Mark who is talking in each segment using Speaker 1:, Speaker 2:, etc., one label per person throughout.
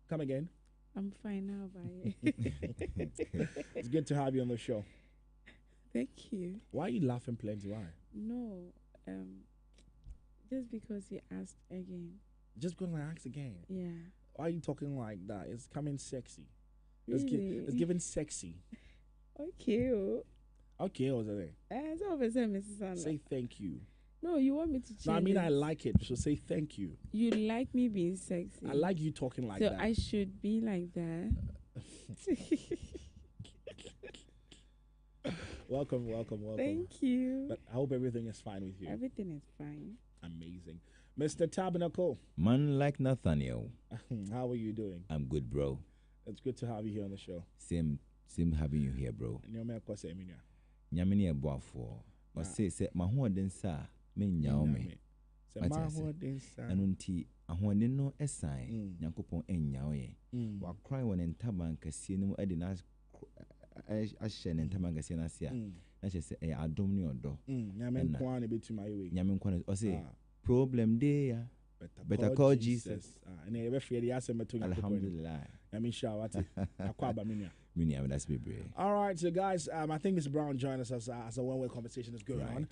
Speaker 1: Come again.
Speaker 2: I'm fine now, bye.
Speaker 1: It's good to have you on the show.
Speaker 2: Thank you.
Speaker 1: Why are you laughing plenty? Why?
Speaker 2: No, just because you asked again.
Speaker 1: Just because I asked again.
Speaker 2: Yeah.
Speaker 1: Why are you talking like that? It's coming sexy.
Speaker 2: Really?
Speaker 1: It's giving sexy.
Speaker 2: Okay.
Speaker 1: Okay, what's that?
Speaker 2: So Mrs. Anna.
Speaker 1: Say thank you.
Speaker 2: No, you want me to change?
Speaker 1: No, I mean
Speaker 2: it?
Speaker 1: I like it. So say thank you.
Speaker 2: You like me being sexy.
Speaker 1: I like you talking like
Speaker 2: so
Speaker 1: that.
Speaker 2: I should be like that.
Speaker 1: Welcome.
Speaker 2: Thank you.
Speaker 1: But I hope everything is fine with you.
Speaker 2: Everything is fine.
Speaker 1: Amazing. Mr. Tabernacle.
Speaker 3: Man like Nathaniel.
Speaker 1: How are you doing?
Speaker 3: I'm good, bro.
Speaker 1: It's good to have you here on the show.
Speaker 3: Same having you here, bro. Nyamini eboafo. O say my ho den sa me nyawo me.
Speaker 1: Say my ho den sa.
Speaker 3: Anu nti ahoɔden no ɛsan Nyankopɔn ɛnyawo ye. Wa cry won entaban kɛse no ɛde na ahyɛ ne entaban kɛse na ase a. Na kyerɛ sɛ ɛyɛ adom ne ɔdɔ.
Speaker 1: Nyame nkwa na betu my way.
Speaker 3: Nyame nkwa o say problem day ya. Better call Jesus.
Speaker 1: And ever fear the answer to
Speaker 3: Alhamdulillah.
Speaker 1: I mean, shout out.
Speaker 3: That's baby.
Speaker 1: All right, so guys, I think Mr. Brown joined us as a one-way conversation is going on.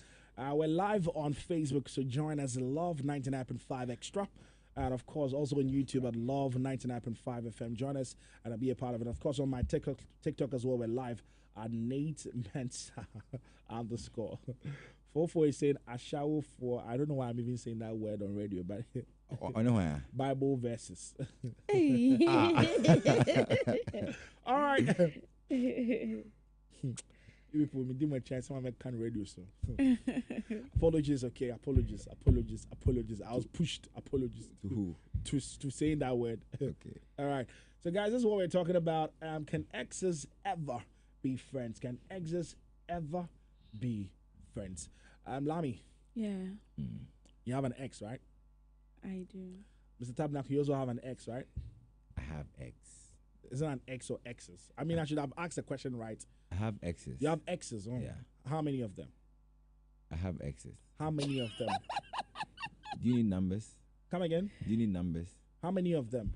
Speaker 1: We're live on Facebook, so join us Love 99.5 Extra. And of course, also on YouTube at Love 99.5 FM. Join us and be a part of it. Of course, on my TikTok as well, we're live at Nate Mensah _ 44 is saying Ashawo for, I don't know why I'm even saying that word on radio, but
Speaker 3: I know why.
Speaker 1: Bible verses. All right. People, me do my chance. Someone can radio so. Apologies, okay. Apologies. I was pushed. Apologies
Speaker 3: to who?
Speaker 1: To saying that word.
Speaker 3: Okay.
Speaker 1: All right. So, guys, this is what we're talking about. Can exes ever be friends? Can exes ever be friends? Lami.
Speaker 2: Yeah.
Speaker 1: You have an ex, right?
Speaker 2: I do.
Speaker 1: Mr. Tabernacle, you also have an ex, right?
Speaker 3: I have ex.
Speaker 1: Is it an ex or exes? I mean, I should have asked the question right.
Speaker 3: I have exes.
Speaker 1: You have exes, oh.
Speaker 3: Yeah.
Speaker 1: How many of them?
Speaker 3: I have exes.
Speaker 1: How many of them?
Speaker 3: Do you need numbers?
Speaker 1: Come again?
Speaker 3: Do you need numbers?
Speaker 1: How many of them?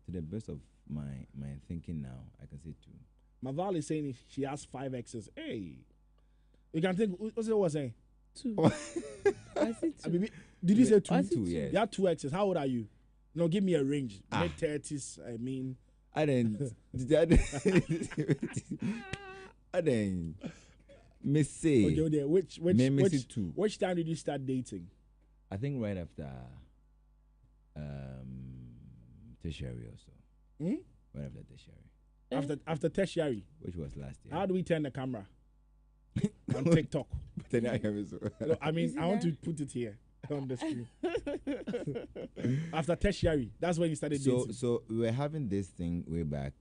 Speaker 3: To the best of my thinking now, I can say 2.
Speaker 1: Maval is saying she has 5 exes. Hey. You can think, what's it was saying?
Speaker 2: 2. I said 2.
Speaker 1: Did you say 2?
Speaker 3: 2, yes.
Speaker 1: You have 2 exes. How old are you? No, give me a range. Mid-30s, I mean.
Speaker 3: I didn't. Me say.
Speaker 1: Okay, which time did you start dating?
Speaker 3: I think right after tertiary or so. Right after tertiary.
Speaker 1: After tertiary.
Speaker 3: Which was last year.
Speaker 1: How do we turn the camera? On TikTok. I mean, I want to put it here on the screen. After tertiary, that's when you started dating.
Speaker 3: So we were having this thing way back,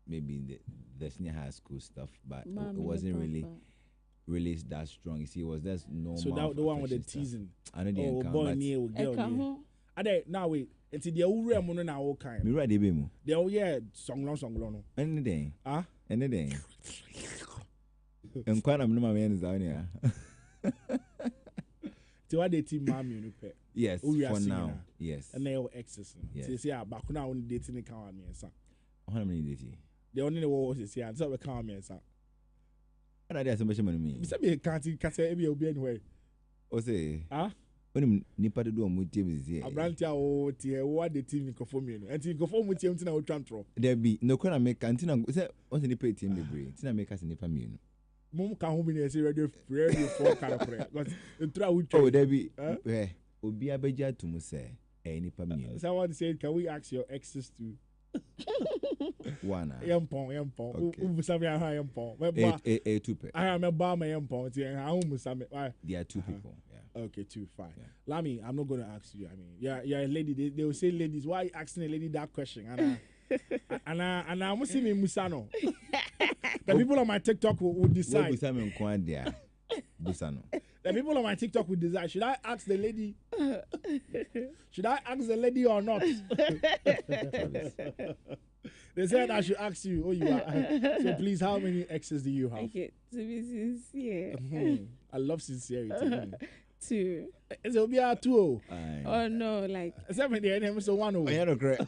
Speaker 3: maybe in the senior high school stuff, but it wasn't really that strong. You see, it was just normal.
Speaker 1: So that the one with the teasing.
Speaker 3: I know the
Speaker 1: boy near girl. Now wait. Until the ure mo na all kind.
Speaker 3: Me ready be mo.
Speaker 1: The song long.
Speaker 3: Anything. Anything.
Speaker 1: And
Speaker 3: quite a number of men down here.
Speaker 1: So what they team mommy no pet.
Speaker 3: Yes, for now. Yes.
Speaker 1: And they all exes.
Speaker 3: Yes.
Speaker 1: So say back now only dating the count me and son.
Speaker 3: How many dating?
Speaker 1: The only was say and so we count me and son.
Speaker 3: What are there so much money me?
Speaker 1: Say me can't say be anyway.
Speaker 3: O say.
Speaker 1: When
Speaker 3: nipa de do mu team is here.
Speaker 1: Abrantia o tie what the team conform you. And team conform with team na o twantro.
Speaker 3: There be no corner make antina say on the nipa team bebre. Tina make us nipa me no.
Speaker 1: Mom can home in a radio 4 kind of prayer. But
Speaker 3: oh, there be Obi Abeja to mu say any pammy.
Speaker 1: Someone said, can we ask your exes to
Speaker 3: one?
Speaker 1: Yampong. Usami ha yampong.
Speaker 3: A 2 pe.
Speaker 1: I am a bar my yampong.
Speaker 3: There are 2 people. Yeah.
Speaker 1: Okay, 2, fine. Yeah. Lami, I'm not going to ask you. I mean, you're a lady. They will say, ladies, why are you asking a lady that question? And I'm see me Musano. The people on my TikTok will decide.
Speaker 3: The
Speaker 1: people on my TikTok will decide. Should I ask the lady? Should I ask the lady or not? They said I should ask you. Oh, you are. So please, how many exes do you have?
Speaker 2: Okay, to be sincere.
Speaker 1: I love sincerity.
Speaker 2: 2.
Speaker 1: It's will be a 2.
Speaker 2: Oh no, like
Speaker 1: 7 the name so 1.
Speaker 3: Oh, yeah, no, correct.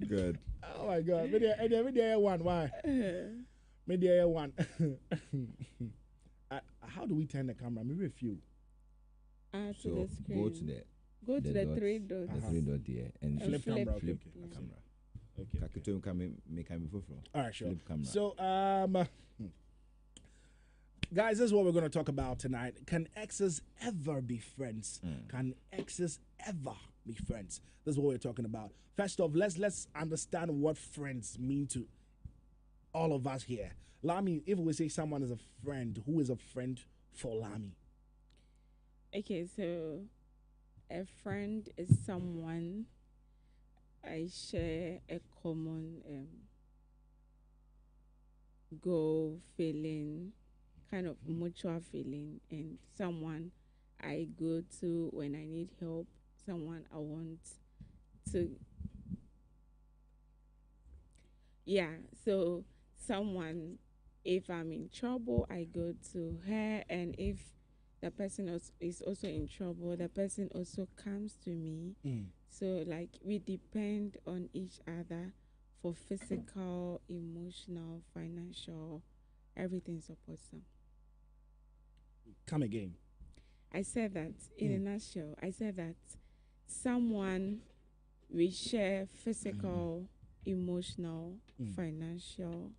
Speaker 3: Good.
Speaker 1: Oh my God. Media 1. Why? Media 1. How do we turn the camera? Maybe a few.
Speaker 2: To
Speaker 3: So
Speaker 2: the screen.
Speaker 3: go to the
Speaker 2: the 3 dots.
Speaker 3: The 3 dot there and
Speaker 1: Flip camera.
Speaker 3: flip
Speaker 1: Okay.
Speaker 3: camera.
Speaker 1: Okay.
Speaker 3: Kakuto can make me for.
Speaker 1: All right, sure.
Speaker 3: Flip camera.
Speaker 1: So, guys, this is what we're going to talk about tonight. Can exes ever be friends? Can exes ever be friends? This is what we're talking about. First off, let's understand what friends mean to all of us here. Lami, if we say someone is a friend, who is a friend for Lami?
Speaker 2: Okay, so a friend is someone I share a common goal, feeling, kind of mutual feeling, and someone I go to when I need help, someone I want to. Yeah, so someone, if I'm in trouble, I go to her, and if the person is also in trouble, the person also comes to me. So, like, we depend on each other for physical, emotional, financial, everything supports them.
Speaker 1: Come again.
Speaker 2: I said that in a nutshell. I said that someone we share physical, emotional, financial,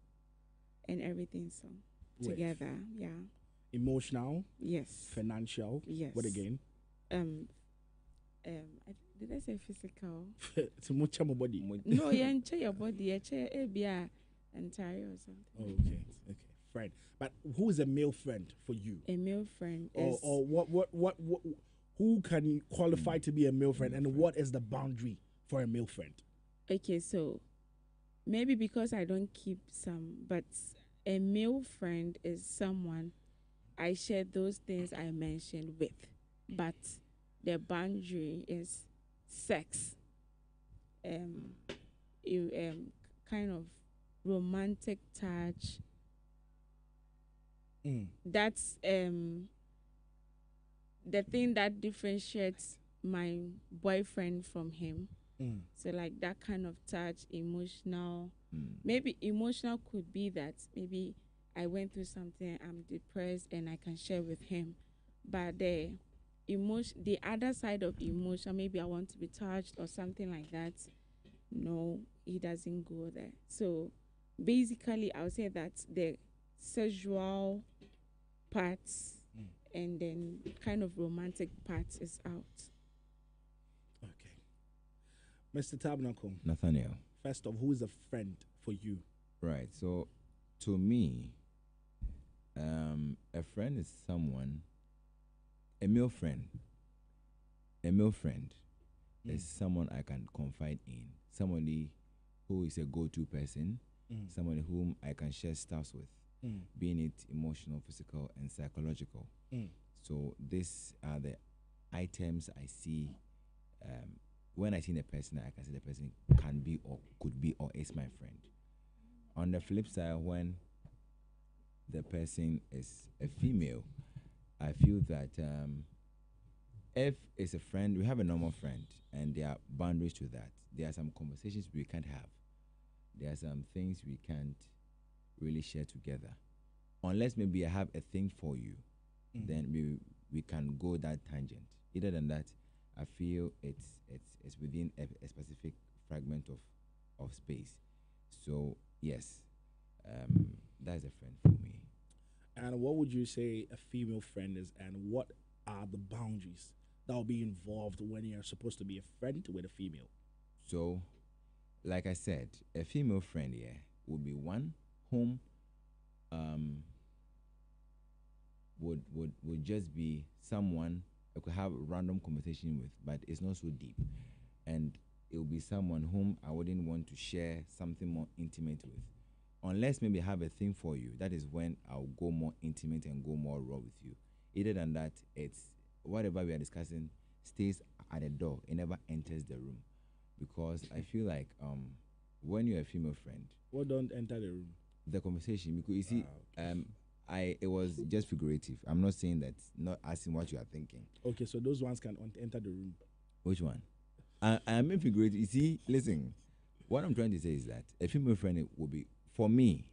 Speaker 2: and everything so together. Yeah.
Speaker 1: Emotional.
Speaker 2: Yes.
Speaker 1: Financial.
Speaker 2: Yes.
Speaker 1: What again?
Speaker 2: Did I say physical?
Speaker 1: It's much more body.
Speaker 2: No, you check your body. You check ABI entire or something.
Speaker 1: Oh, okay. Okay. Friend. But who is a male friend for you?
Speaker 2: A male friend is.
Speaker 1: Or what who can you qualify to be a male friend, and what is the boundary for a male friend?
Speaker 2: Okay, so maybe because I don't keep some, but a male friend is someone I share those things I mentioned with, but the boundary is sex, kind of romantic touch. That's the thing that differentiates my boyfriend from him. So like that kind of touch, emotional. Maybe emotional could be that maybe I went through something, I'm depressed, and I can share with him. But the other side of emotion, maybe I want to be touched or something like that. No, he doesn't go there. So basically, I would say that the sexual parts and then kind of romantic parts is out.
Speaker 1: Okay. Mr. Tabernacle.
Speaker 3: Nathaniel.
Speaker 1: First off, who is a friend for you?
Speaker 3: Right. So to me, a friend is someone, a male friend is someone I can confide in, somebody who is a go-to person, somebody whom I can share stuff with, being it emotional, physical, and psychological. So these are the items I see. When I see a person, I can say the person can be or could be or is my friend. On the flip side, when the person is a female, I feel that if it's a friend, we have a normal friend, and there are boundaries to that. There are some conversations we can't have. There are some things we can't really share together. Unless maybe I have a thing for you, then we can go that tangent. Other than that, I feel it's within a specific fragment of space. So yes, that's a friend for me.
Speaker 1: And what would you say a female friend is, and what are the boundaries that will be involved when you're supposed to be a friend with a female?
Speaker 3: So, like I said, a female friend here would be one whom would just be someone I could have a random conversation with, but it's not so deep. And it will be someone whom I wouldn't want to share something more intimate with. Unless maybe I have a thing for you, that is when I'll go more intimate and go more raw with you. Other than that, it's whatever we are discussing stays at the door. It never enters the room. Because I feel like when you're a female friend...
Speaker 1: What don't enter the room?
Speaker 3: the conversation, because you see, it was just figurative. I'm not saying that, not asking what you are thinking.
Speaker 1: Okay, so those ones can enter the room.
Speaker 3: Which one? I mean figurative. You see, listen, what I'm trying to say is that a female friend will be, for me,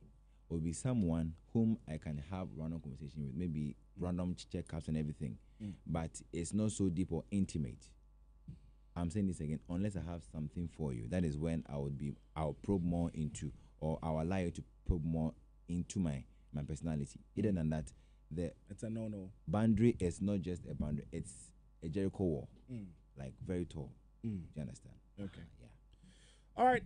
Speaker 3: will be someone whom I can have random conversation with, maybe random checkups and everything, but it's not so deep or intimate. I'm saying this again, unless I have something for you, that is when I'll probe more into, or I'll allow you to probe more into my personality. Other than that,
Speaker 1: it's a no.
Speaker 3: Boundary is not just a boundary; it's a Jericho wall, like very tall. Do you understand?
Speaker 1: Okay.
Speaker 3: Yeah.
Speaker 1: All right.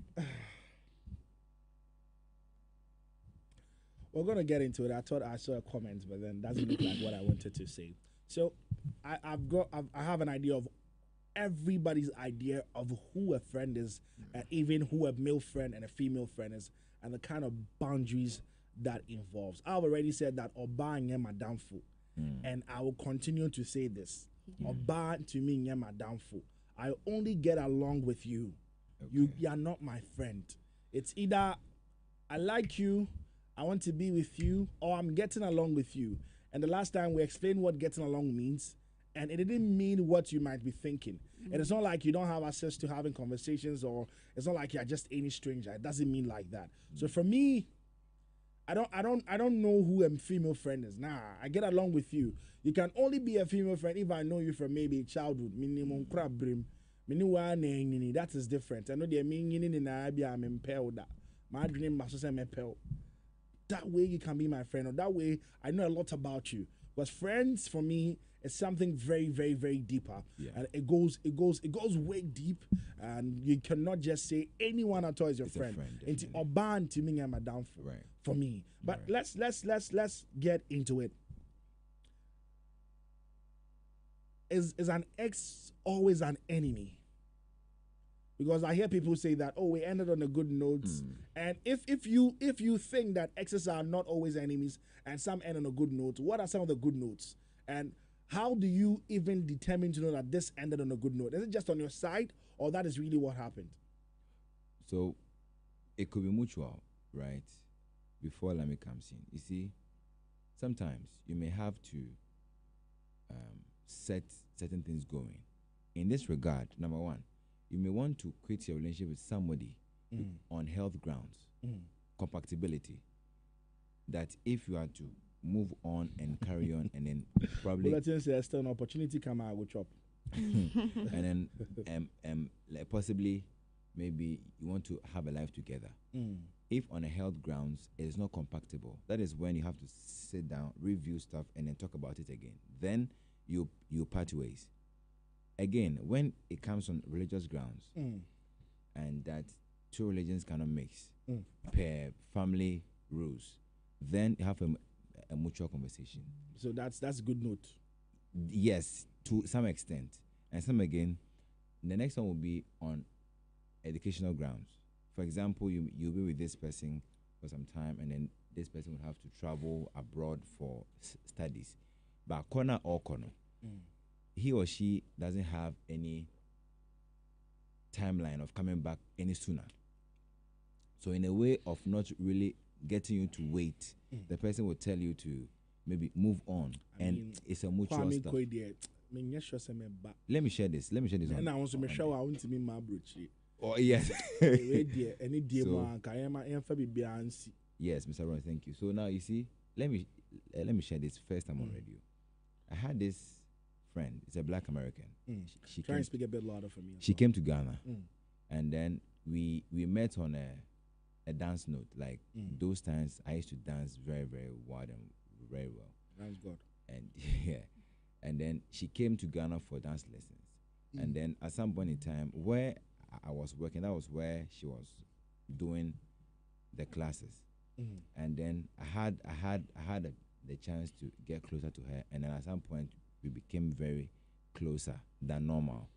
Speaker 1: We're gonna get into it. I thought I saw a comment, but then doesn't look like what I wanted to say. So I have an idea of everybody's idea of who a friend is, and even who a male friend and a female friend is, and the kind of boundaries that involves. I've already said that Oba nye madamfo, and I will continue to say this. Oba to me nye madamfo. I only get along with you. Okay. You are not my friend. It's either I like you, I want to be with you, or I'm getting along with you. And the last time we explained what getting along means, and it didn't mean what you might be thinking. And it's not like you don't have access to having conversations, or it's not like you're just any stranger. It doesn't mean like that. So for me, I don't know who a female friend is. Nah, I get along with you. You can only be a female friend if I know you from maybe childhood. Minimum crab brim. That is different. I know they mean in I'm impelled. My dream must say impelled. That way you can be my friend, or that way I know a lot about you. Because friends for me is something very, very, very deeper, and it goes way deep, and you cannot just say anyone at all is your friend. It's a band to me and my downfall for me. But let's get into it. Is an ex always an enemy? Because I hear people say that, oh, we ended on a good note. And if you think that exes are not always enemies and some end on a good note, what are some of the good notes? And how do you even determine to know that this ended on a good note? Is it just on your side, or that is really what happened?
Speaker 3: So it could be mutual, right? Before Lami comes in. You see, sometimes you may have to set certain things going. In this regard, number one, you may want to quit your relationship with somebody on health grounds, compatibility. That if you are to move on and carry on, and then probably
Speaker 1: there's still an opportunity come out with chop,
Speaker 3: and then like possibly maybe you want to have a life together. If on a health grounds it is not compatible, that is when you have to sit down, review stuff, and then talk about it again. Then you part ways. Again, when it comes on religious grounds, and that two religions cannot mix per family rules, then you have a mutual conversation.
Speaker 1: So that's a good note.
Speaker 3: Yes, to some extent. And some again, the next one will be on educational grounds. For example, you'll be with this person for some time, and then this person will have to travel abroad for studies. But corner or corner, he or she doesn't have any timeline of coming back any sooner. So in a way of not really getting you to wait, the person will tell you to maybe move on. It's a mutual stuff. Let me share this.
Speaker 1: And I want to make sure I want to be my brooch.
Speaker 3: Oh, yes. Yes, Mr. Ron, thank you. So now you see, let me share this first time on radio. I had this friend. It's a black American. She
Speaker 1: try and speak a bit louder for me.
Speaker 3: She came to Ghana, and then we met on a dance note. Like those times, I used to dance very, very wild and very well.
Speaker 1: Thanks God.
Speaker 3: And and then she came to Ghana for dance lessons. And then at some point in time, where I was working, that was where she was doing the classes. And then I had the chance to get closer to her, and then at some point we became very closer than normal,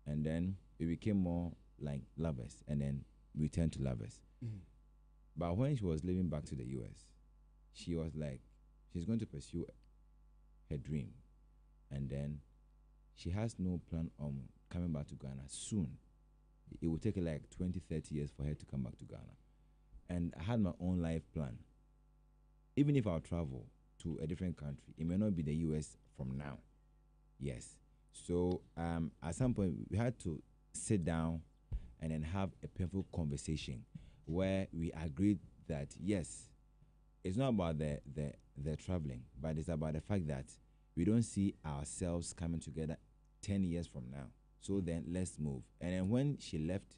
Speaker 3: and then we became more like lovers, and then we turned to lovers. But when she was leaving back to the US, she was like, she's going to pursue her dream, and then she has no plan on coming back to Ghana soon. It will take her like 20-30 years for her to come back to Ghana. and I had my own life plan. Even if I'll travel to a different country, it may not be the US from now. Yes. So at some point we had to sit down and then have a painful conversation where we agreed that yes, it's not about the traveling, but it's about the fact that we don't see ourselves coming together 10 years from now. So then let's move. And then when she left,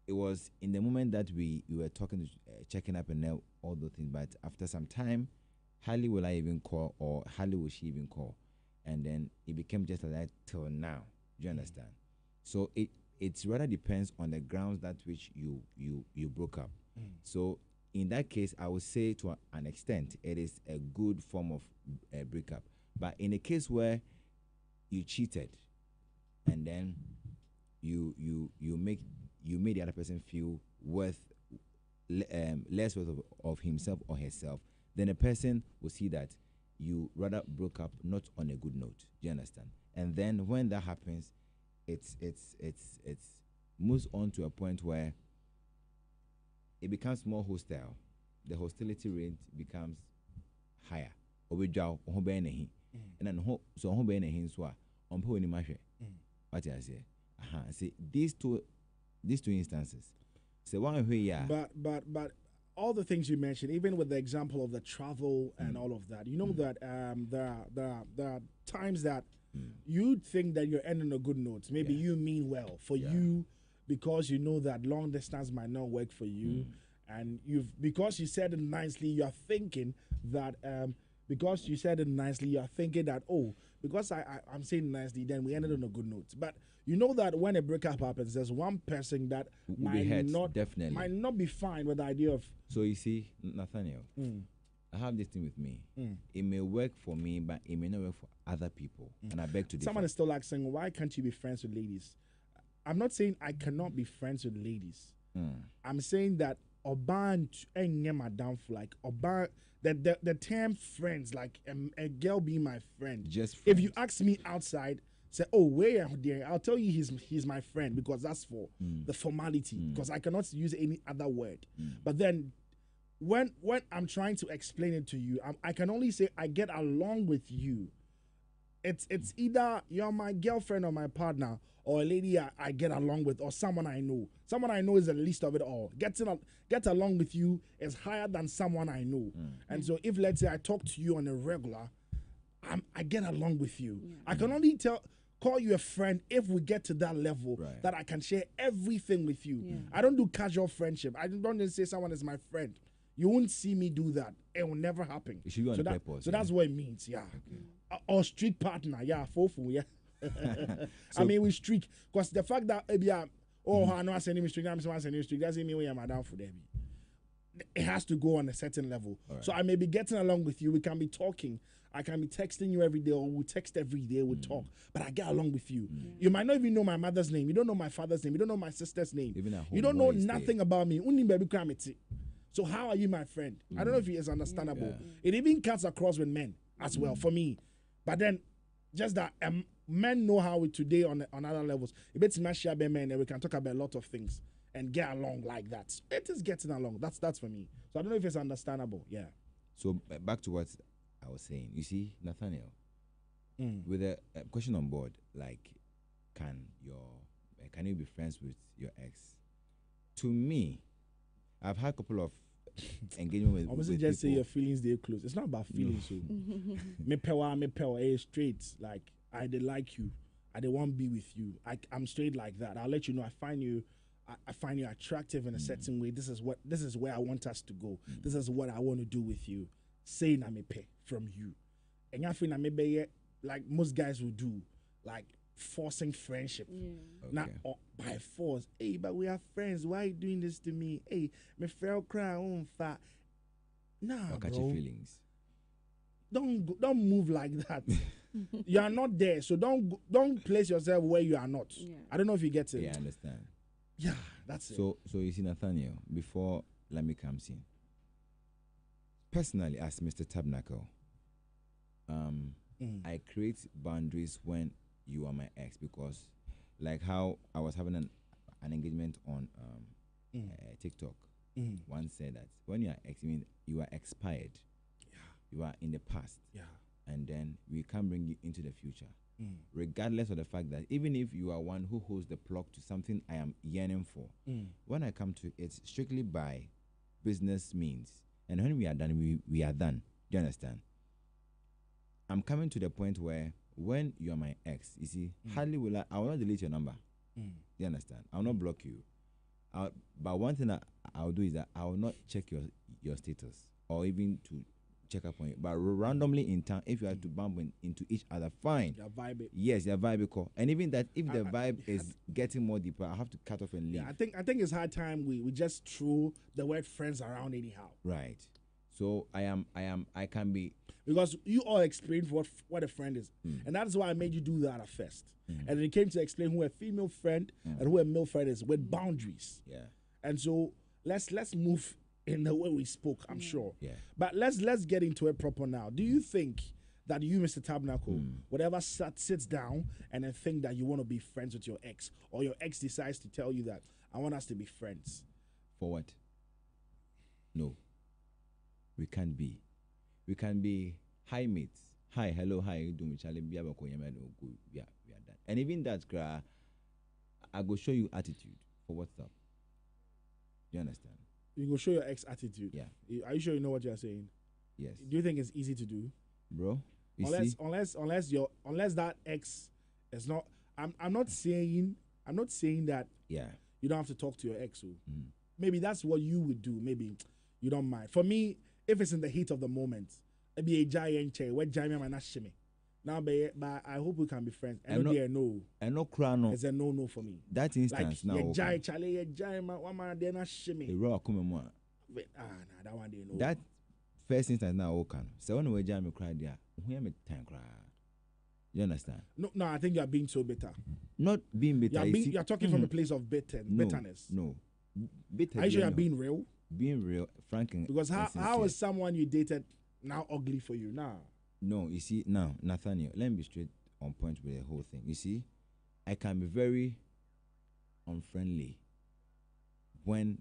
Speaker 3: it was in the moment that we were talking, checking up and all those things. But after some time, hardly will I even call, or hardly will she even call. And then it became just like that till now. Do you understand? So it rather depends on the grounds that which you broke up. So in that case, I would say to an extent, it is a good form of breakup. But in a case where you cheated, and then you made the other person feel less worth of himself or herself, then a person will see that you rather broke up not on a good note. Do you understand? And then when that happens, it's moves on to a point where it becomes more hostile. The hostility rate becomes higher. And then so what I say? See these two instances. So one way, yeah.
Speaker 1: But all the things you mentioned, even with the example of the travel and all of that, you know that there are times that you think that you're ending a good note. Maybe you mean well for you, because you know that long distance might not work for you, and because you said it nicely, you're thinking that because you said it nicely, you're thinking that, oh, because I'm saying nicely, then we ended on a good note. But you know that when a breakup happens, there's one person that might not be fine with the idea of.
Speaker 3: So you see, Nathaniel, I have this thing with me. It may work for me, but it may not work for other people. And I beg to differ.
Speaker 1: Someone is still asking, why can't you be friends with ladies? I'm not saying I cannot be friends with ladies. I'm saying that Oban and madam, like Oban, the term friends, like a girl being my friend.
Speaker 3: Just friends.
Speaker 1: If you ask me outside, say, oh, where are you? I'll tell you he's my friend, because that's for the formality, because I cannot use any other word. But then when I'm trying to explain it to you, I can only say I get along with you. It's either you're my girlfriend or my partner, or a lady I get along with, or someone I know. Someone I know is the least of it all. Get along with you is higher than someone I know. And so if, let's say, I talk to you on a regular, I get along with you. I can only call you a friend if we get to that level, that I can share everything with you. I don't do casual friendship. I don't just say someone is my friend. You won't see me do that. It will never happen.
Speaker 3: It should be on purpose.
Speaker 1: So that's what it means, Okay. Or street partner, fofu, So, I mean, we streak, because the fact that I know I send him streak, I'm sending streak, doesn't mean we are madam for them. It has to go on a certain level. So I may be getting along with you. We can be talking. I can be texting you every day, or we'll text every day, we'll talk. But I get along with you. You might not even know my mother's name. You don't know my father's name. You don't know my sister's name. You don't know nothing about me. So how are you my friend? I don't know if it's understandable. It even cuts across with men as well, for me. But then, just that men know how today on other levels. If it's mashup men, and we can talk about a lot of things and get along like that. It is getting along. That's for me. So I don't know if it's understandable. Yeah.
Speaker 3: So back to what I was saying. You see, Nathaniel, with a question on board, like, can you be friends with your ex? To me, I've had a couple of engagement with.
Speaker 1: I wasn't just say your feelings they close. It's not about feelings. So me power, straight. Like I did like you. I did want to be with you. I'm straight like that. I'll let you know. I find you attractive in a certain way. This is where I want us to go. This is what I want to do with you. Saying I may pay from you. And I think I may be like most guys will do, like forcing friendship. Not by force. Hey, but we are friends. Why are you doing this to me? Hey, me fell cry on fat. Nah,
Speaker 3: I'll catch
Speaker 1: bro.
Speaker 3: your feelings.
Speaker 1: Don't move like that. You are not there, so don't place yourself where you are not. I don't know if you get it.
Speaker 3: Yeah, I understand.
Speaker 1: Yeah, that's it.
Speaker 3: So you see, Nathaniel, before Lami comes in, personally, as Mr. Tabernacle, I create boundaries when you are my ex, because like how I was having an engagement on TikTok, once said that when you are ex, I mean you are expired. You are in the past. And then we can bring you into the future. Regardless of the fact that even if you are one who holds the plug to something I am yearning for, when I come to it strictly by business means, and when we are done, we are done. Do you understand? I'm coming to the point where when you are my ex, you see, hardly will I will not delete your number. Do you understand? I will not block you. But one thing I will do is that I will not check your status or even to check up on it. But randomly in town, if you have to bump into each other, fine.
Speaker 1: Your vibe.
Speaker 3: Yes, your vibe call. And even that, if the vibe is getting more deeper, I have to cut off and leave.
Speaker 1: Yeah, I think it's high time we just throw the word friends around anyhow.
Speaker 3: Right. So I can be,
Speaker 1: because you all explained what a friend is, and that is why I made you do that at first. And then it came to explain who a female friend and who a male friend is with boundaries.
Speaker 3: Yeah.
Speaker 1: And so let's move in the way we spoke, I'm sure.
Speaker 3: Yeah.
Speaker 1: But let's get into it proper now. Do you think that you, Mr. Tabernacle, would ever sits down and then think that you want to be friends with your ex, or your ex decides to tell you that I want us to be friends?
Speaker 3: For what? No. We can't be. We can be hi mates. Hi, hello, hi, you doing? We are done. And even that, I go show you attitude for what's up. Do you understand?
Speaker 1: You go show your ex attitude.
Speaker 3: Yeah.
Speaker 1: Are you sure you know what you're saying?
Speaker 3: Yes.
Speaker 1: Do you think it's easy to do,
Speaker 3: bro?
Speaker 1: Unless that ex is not. I'm not saying that.
Speaker 3: Yeah.
Speaker 1: You don't have to talk to your ex. Maybe that's what you would do. Maybe you don't mind. For me, if it's in the heat of the moment, maybe a giant chair where giant man shimmy. Now, but I hope we can be friends.
Speaker 3: And no.
Speaker 1: It's a no for me.
Speaker 3: That instance
Speaker 1: like,
Speaker 3: now.
Speaker 1: Giant man, one man they're not shimmy.
Speaker 3: The raw come on.
Speaker 1: That one they know.
Speaker 3: That first instance now okay. So when we jam cry there, we am time cry. You understand?
Speaker 1: No, I think you are being so bitter.
Speaker 3: Not being bitter.
Speaker 1: You're talking from a place of bitterness.
Speaker 3: No. Bitter.
Speaker 1: Are you sure you're being real?
Speaker 3: Being real, frank.
Speaker 1: Because how is someone you dated now ugly for you now?
Speaker 3: No, you see, now, Nathaniel, let me be straight on point with the whole thing. You see, I can be very unfriendly when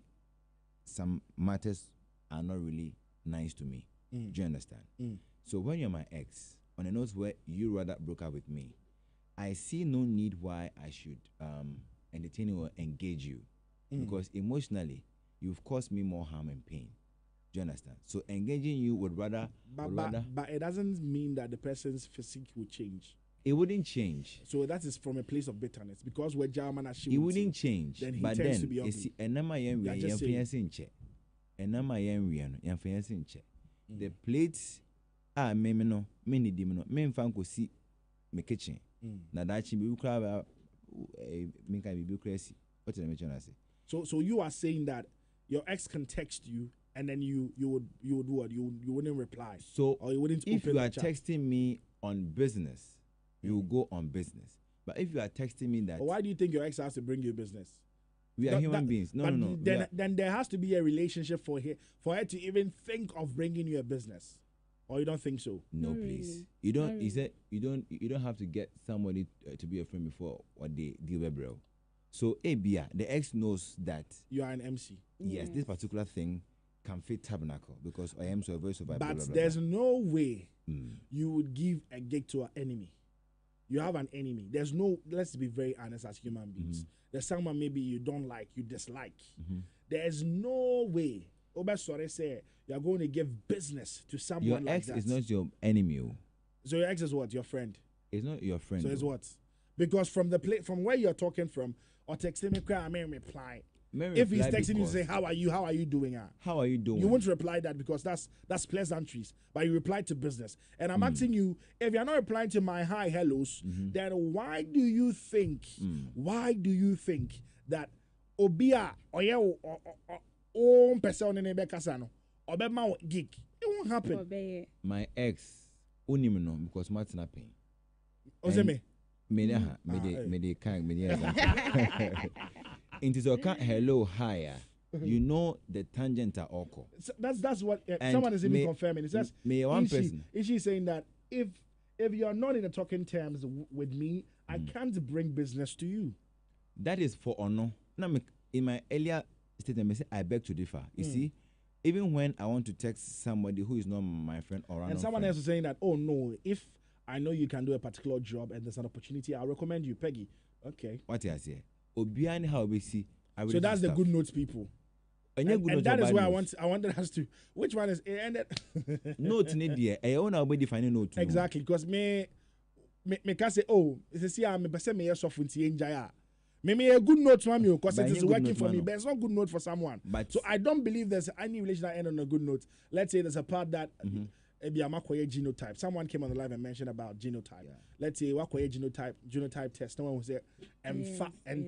Speaker 3: some matters are not really nice to me. Do you understand? So when you're my ex, on a note where you rather broke up with me, I see no need why I should entertain you or engage you. Because emotionally, you've caused me more harm and pain. Do you understand? So engaging you would rather...
Speaker 1: But it doesn't mean that the person's physique will change.
Speaker 3: It wouldn't change.
Speaker 1: So that is from a place of bitterness. Because we're German as
Speaker 3: it wouldn't change.
Speaker 1: Then he
Speaker 3: but
Speaker 1: tends
Speaker 3: then,
Speaker 1: to be ugly.
Speaker 3: The plates are me see me kitchen. Na dachi be ukra me can be crazy. What did I say?
Speaker 1: So you are saying that your ex can text you and then you would what? You wouldn't reply.
Speaker 3: So
Speaker 1: or you wouldn't
Speaker 3: if
Speaker 1: open
Speaker 3: you are
Speaker 1: chat.
Speaker 3: texting me on business, you will go on business. But if you are texting me that,
Speaker 1: but why do you think your ex has to bring you business?
Speaker 3: We are human beings. No.
Speaker 1: Then there has to be a relationship for her to even think of bringing you a business. Or you don't think so?
Speaker 3: No, please. You don't. He said you don't have to get somebody to be a friend before what they deal with, bro. So ABA, the ex knows that
Speaker 1: you are an MC.
Speaker 3: Yes, this particular thing can fit Tabernacle because I am so very survivable.
Speaker 1: But
Speaker 3: blah, blah,
Speaker 1: there's
Speaker 3: blah.
Speaker 1: no way you would give a gig to an enemy. You have an enemy. There's no. Let's be very honest as human beings. There's someone maybe you don't like, you dislike. There's no way. Sorry, say you're going to give business to someone
Speaker 3: Your
Speaker 1: like
Speaker 3: ex
Speaker 1: that.
Speaker 3: is not your enemy.
Speaker 1: So your ex is what? Your friend.
Speaker 3: It's not your friend.
Speaker 1: So it's what? Because from from where you're talking from, or texting me, I may reply. If he's texting you, say, "How are you? How are you doing?"
Speaker 3: How are you doing?
Speaker 1: You won't reply that because that's pleasantries. But you reply to business. And I'm asking you, if you're not replying to my hi, hellos, then why do you think? Why do you think that Obia or person in Bekasano or Bema gig? It won't happen.
Speaker 3: My ex, unimino because Martin paying.
Speaker 1: Ozeme.
Speaker 3: Into the hello higher. You know the tangent are awkward.
Speaker 1: So that's what someone is even confirming. It says is she saying that if you are not in the talking terms with me, I can't bring business to you.
Speaker 3: That is for honor. Now in my earlier statement, I say I beg to differ. You see, even when I want to text somebody who is not my friend or
Speaker 1: and someone else is saying that, oh no, if I know you can do a particular job and there's an opportunity, I'll recommend you, Peggy. Okay.
Speaker 3: What I say? Obiani how we see.
Speaker 1: So that's the good notes people. And that is where I wanted us to. Which one is ended?
Speaker 3: Note need there. I own our defining note.
Speaker 1: Exactly, because me can say, oh, it's a me person me soft with enjoy. Me a good note for me because it is working for me, but it's not good note for someone. But so I don't believe there's any relation that end on a good note. Let's say there's a part that genotype. Someone came on the live and mentioned about genotype. Yeah. Let's say what genotype test. No one will say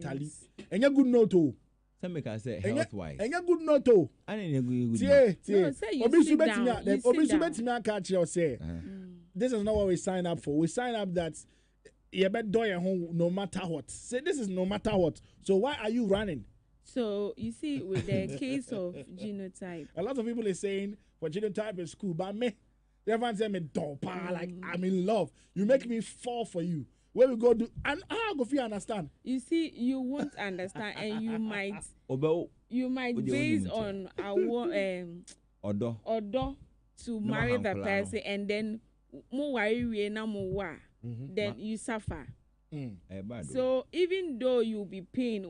Speaker 1: tally. And a good note too.
Speaker 3: Some can say health wise.
Speaker 1: And a good note too.
Speaker 3: I need a good note.
Speaker 1: This is not what we sign up for. We sign up that you better do your home no matter what. Say this is no matter what. So why are you running?
Speaker 2: So you see, with the case of genotype,
Speaker 1: a lot of people are saying for genotype is cool, but me, everyone say me dopa, like I'm in love. You make me fall for you. Where we go do and how go you understand?
Speaker 2: You see, you won't understand, and you might based on our order to marry the person, and then then you suffer. So even though you'll be pain,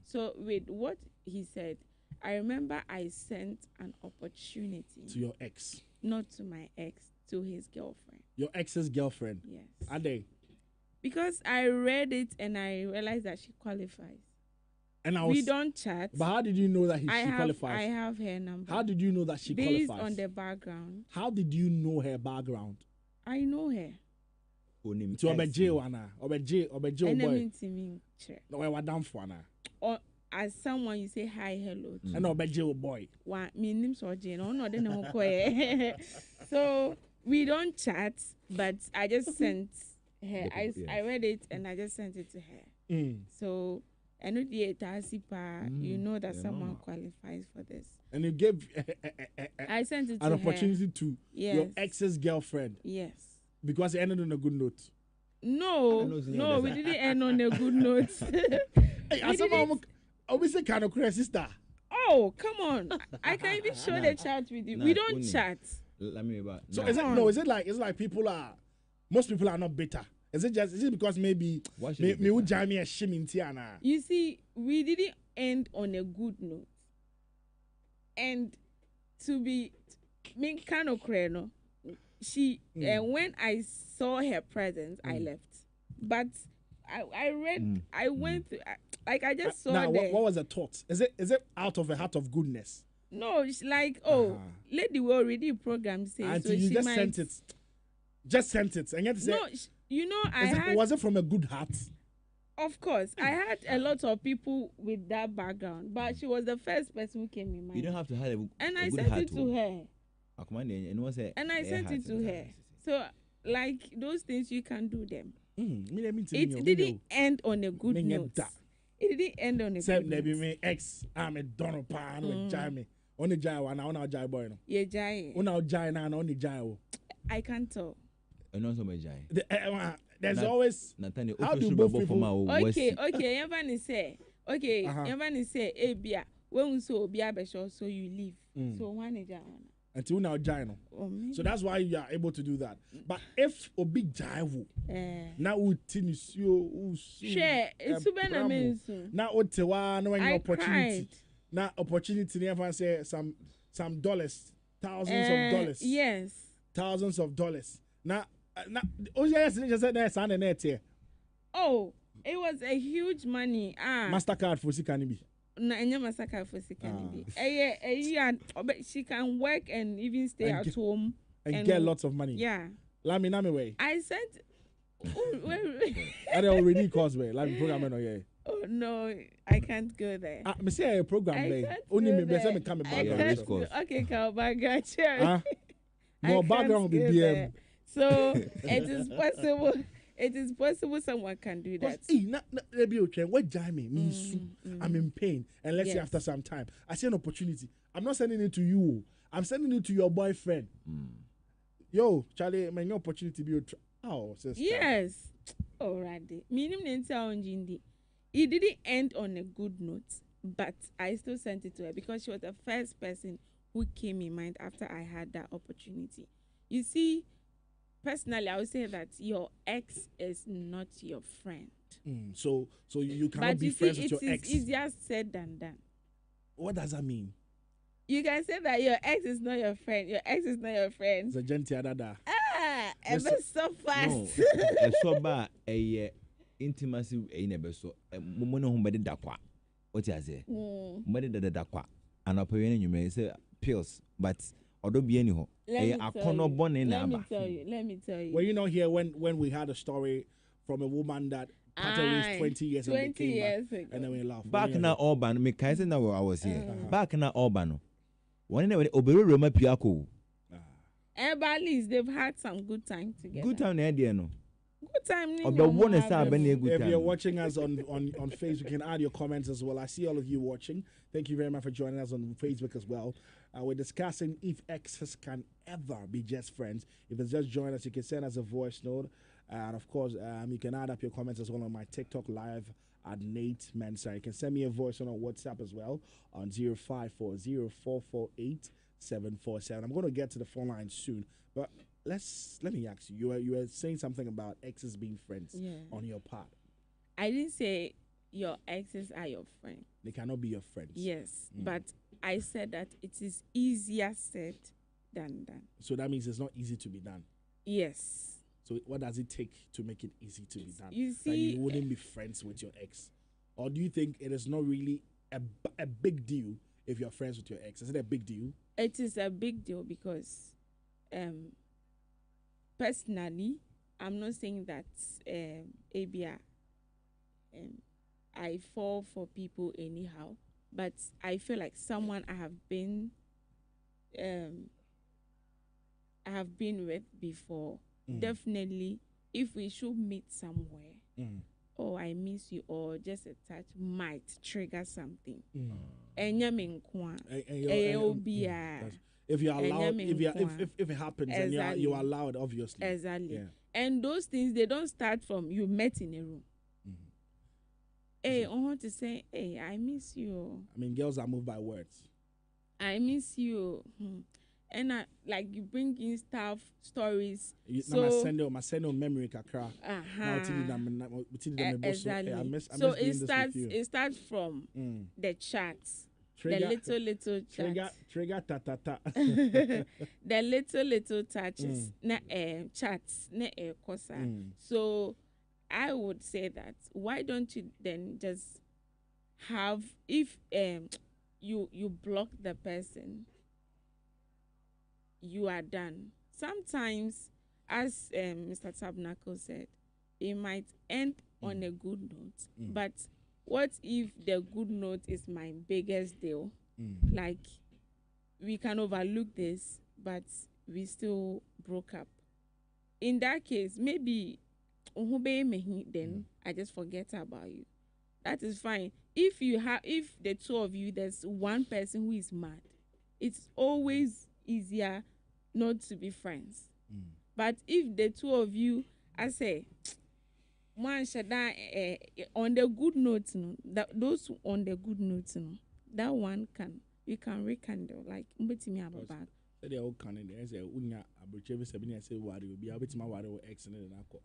Speaker 2: so with what he said, I remember I sent an opportunity
Speaker 1: to your ex,
Speaker 2: not to my ex, to his girlfriend.
Speaker 1: Your ex's girlfriend?
Speaker 2: Yes.
Speaker 1: Are they?
Speaker 2: Because I read it and I realized that she qualifies.
Speaker 1: And
Speaker 2: we don't chat.
Speaker 1: But how did you know that she qualifies?
Speaker 2: I have her number.
Speaker 1: How did you know that she
Speaker 2: qualifies?
Speaker 1: Based
Speaker 2: on the background.
Speaker 1: How did you know her background?
Speaker 2: I know her.
Speaker 1: To Obeje wana, Obeje boy. No, I was down for wana.
Speaker 2: Or as someone you say hi, hello.
Speaker 1: And Obeje boy.
Speaker 2: Wa me name so Jane. Oh no, then I'm So we don't chat, but I just sent her. I read it and I just sent it to her. So and you know that someone qualifies for this.
Speaker 1: And you gave
Speaker 2: I sent it to
Speaker 1: an opportunity to your ex's girlfriend.
Speaker 2: Yes.
Speaker 1: Because it ended on a good note.
Speaker 2: No, we didn't end on a good note.
Speaker 1: We say kind of crazy sister.
Speaker 2: Oh, come on. I can even show the chat with you. We don't chat.
Speaker 3: Let me about.
Speaker 1: So is it like most people are not bitter? Is it because maybe me would jam me a shim in Tiana?
Speaker 2: You see, we didn't end on a good note. And to be kind of crazy, she when I saw her presence, I left. But I read, I went through, I just saw
Speaker 1: now, what was the thought? Is it out of a heart of goodness?
Speaker 2: No, it's like, lady, we already programmed say.
Speaker 1: And so you just sent it. Just sent it. And you have to say,
Speaker 2: no, you know,
Speaker 1: was it from a good heart?
Speaker 2: Of course. I had a lot of people with that background, but she was the first person who came in mind.
Speaker 3: You don't have to have a
Speaker 2: and
Speaker 3: a
Speaker 2: I
Speaker 3: good
Speaker 2: sent
Speaker 3: heart
Speaker 2: it to her.
Speaker 3: And
Speaker 2: I sent it to her. So, like, those things, you can do them.
Speaker 1: It
Speaker 2: didn't end on a good note. It didn't end on a good note.
Speaker 1: Me ex, I'm a Donald Pan with Jamie. Only Jai one, I want Jai boy.
Speaker 2: Yeah, Jai.
Speaker 1: Jai now, only Jai.
Speaker 2: I can't tell.
Speaker 3: And also my Jai.
Speaker 1: There's always.
Speaker 3: Nathaniel,
Speaker 1: how do both people?
Speaker 2: Okay. Everybody say. Okay, everybody say. Hey, Bia. When we saw Bia Besho, so you leave. So one is Jai.
Speaker 1: Until now, Jai no. So that's why you are able to do that. But if a big Jai now we tennis you.
Speaker 2: Share. It's super amazing.
Speaker 1: Now what the one opportunity. Now opportunity. Everyone say some dollars, thousands of dollars.
Speaker 2: Yes.
Speaker 1: Thousands of dollars. Now, oh yes, just said that's on the net here.
Speaker 2: Oh, it was a huge money.
Speaker 1: Mastercard for Sikanibi.
Speaker 2: No, Mastercard for Sikanibi. She can work and even stay at home
Speaker 1: and get lots of money.
Speaker 2: Yeah.
Speaker 1: Lami way.
Speaker 2: I said.
Speaker 1: I already causeway. Like program no yeah.
Speaker 2: Oh no, I can't go there.
Speaker 1: Me say a program there. Only me bless me come back.
Speaker 2: Okay, come back.
Speaker 1: No background be BM.
Speaker 2: So it is possible. It is possible someone can do that.
Speaker 1: Let be okay. What Jamie means I'm in pain, and let's say after some time, I see an opportunity. I'm not sending it to you. I'm sending it to your boyfriend. Yo, Charlie, my new opportunity be sister.
Speaker 2: Yes. Alrighty. Minimum nenta onjindi. it didn't end on a good note, but I still sent it to her because she was the first person who came in mind after I had that opportunity. You see, personally, I would say that your ex is not your friend.
Speaker 1: So you cannot be friends with your ex.
Speaker 2: But it is easier said than done.
Speaker 1: What does that mean?
Speaker 2: You can say that your ex is not your friend. Your ex is not your friend.
Speaker 1: It's a gentle dada.
Speaker 2: Ever so fast.
Speaker 3: No, so bad a intimacy a never so mono home by the dakwa. What you say? Mother the dakwa. And opinion you may say pills, but although be anyhow, a corner born in
Speaker 2: Let me tell you.
Speaker 1: Were you not here when we had a story from a woman that parted ways 20 years and they came back,
Speaker 2: ago.
Speaker 1: and then we laughed.
Speaker 3: Back now Urban, me kaise na I was here. Back now Urban. One day Oberu Roma Piako.
Speaker 2: At least they've had some good time together.
Speaker 3: Good time idea no.
Speaker 2: Good time.
Speaker 1: If you're watching us on Facebook, you can add your comments as well. I see all of you watching. Thank you very much for joining us on Facebook as well. We're discussing if exes can ever be just friends. If it's just join us, you can send us a voice note. And of course, you can add up your comments as well on my TikTok live at Nate Mensah. You can send me a voice on WhatsApp as well on 0540448747. I'm going to get to the phone line soon, but let me ask you. You were saying something about exes being friends on your part.
Speaker 2: I didn't say your exes are your friend.
Speaker 1: They cannot be your friends.
Speaker 2: Yes, but I said that it is easier said than done.
Speaker 1: So that means it's not easy to be done.
Speaker 2: Yes.
Speaker 1: So what does it take to make it easy to be done?
Speaker 2: You see,
Speaker 1: that you wouldn't be friends with your ex, or do you think it is not really a big deal if you're friends with your ex? Is it a big deal?
Speaker 2: It is a big deal because, personally, I'm not saying that ABR, I fall for people anyhow, but I feel like someone I have been with before. Definitely, if we should meet somewhere, or I miss you, or just a touch might trigger something.
Speaker 1: If you're allowed, if it happens,
Speaker 2: exactly.
Speaker 1: And you're allowed, obviously.
Speaker 2: Exactly. Yeah. And those things, they don't start from you met in a room. Hey, I want to say, hey, I miss you.
Speaker 1: I mean, girls are moved by words.
Speaker 2: I miss you. And like you bring in stuff, stories.
Speaker 1: So my send memory kakra.
Speaker 2: Exactly. So it starts from the chats. Trigger, the little chats.
Speaker 1: Trigger ta.
Speaker 2: The little touches. Chats. Kosa. So I would say that why don't you then just have, if you block the person, you are done. Sometimes, as Mr. Tabernacle said, it might end on a good note. But what if the good note is my biggest deal? Like, we can overlook this, but we still broke up. In that case, maybe then I just forget about you. That is fine. If the two of you, there's one person who is mad, it's always easier not to be friends. But if the two of you, I say, one should on the good notes, those on the good notes, that one you can rekindle, like me about back.
Speaker 1: They all can in there. Say unya abuchevi sebini say wari obi abetima wari o ex ne na ko.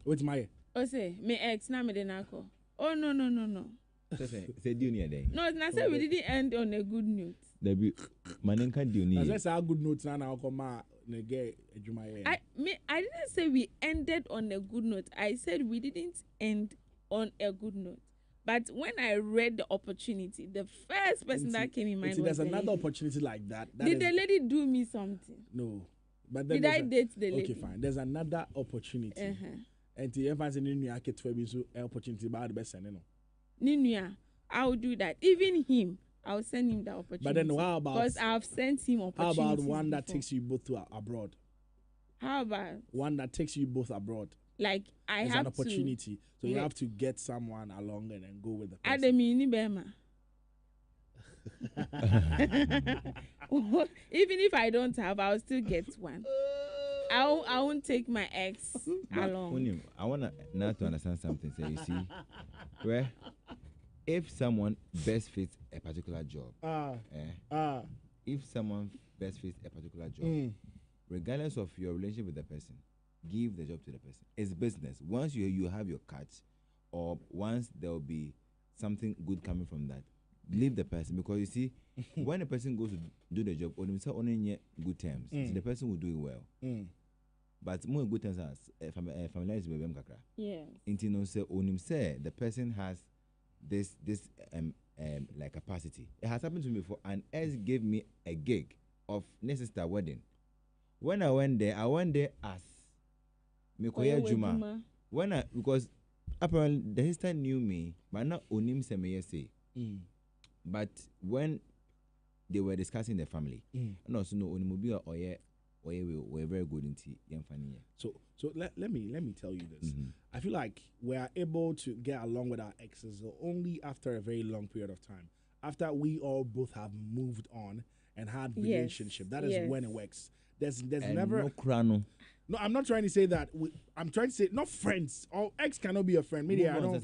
Speaker 1: Wait my.
Speaker 2: Oh say me ex na me de na ko. Oh no.
Speaker 3: Say junior day.
Speaker 2: No, na say we didn't end on a good note.
Speaker 3: There be manenka junior.
Speaker 1: That's a good note na ko ma ne get ejuma ye.
Speaker 2: I didn't say we ended on a good note. I said we didn't end on a good note. But when I read the opportunity, the first person that came in mind was
Speaker 1: there's
Speaker 2: the
Speaker 1: another
Speaker 2: lady.
Speaker 1: opportunity like that.
Speaker 2: Did the lady do me something?
Speaker 1: No. But then
Speaker 2: did I date the lady?
Speaker 1: Okay, fine. There's another opportunity. And the emphasis in New York, opportunity by the best,
Speaker 2: Ninuya, I will do that. Even him, I will send him the opportunity.
Speaker 1: But then how about?
Speaker 2: Because I've sent him opportunities.
Speaker 1: How about one that takes you both to abroad?
Speaker 2: How about
Speaker 1: one that takes you both abroad?
Speaker 2: Like I
Speaker 1: it's
Speaker 2: have
Speaker 1: an opportunity, so you have to get someone along and then go with the person.
Speaker 2: Even if I don't have, I'll still get one. I won't take my ex along.
Speaker 3: I want to understand something. So you see, Where if someone best fits a particular job, if someone best fits a particular job, regardless of your relationship with the person, give the job to the person. It's business. Once you have your cut, or once there will be something good coming from that, leave the person, because you see, when a person goes to do the job, only good terms, the person will do it well. But more good terms as familiarized with them, kakra.
Speaker 2: Yes.
Speaker 3: Intino say onim say the person has this like capacity. It has happened to me before. An ex gave me a gig of sister wedding. When I went there as Mikoya Juma. Because apparently the sister knew me, but not onim se me say. But when they were discussing the family, and also no onimobia we're very good in
Speaker 1: So let me tell you this. I feel like we are able to get along with our exes only after a very long period of time. After we all both have moved on and had relationship. That is when it works. There's never
Speaker 3: no.
Speaker 1: No, I'm not trying to say that. I'm trying to say not friends. Or ex cannot be a friend. Maybe I don't.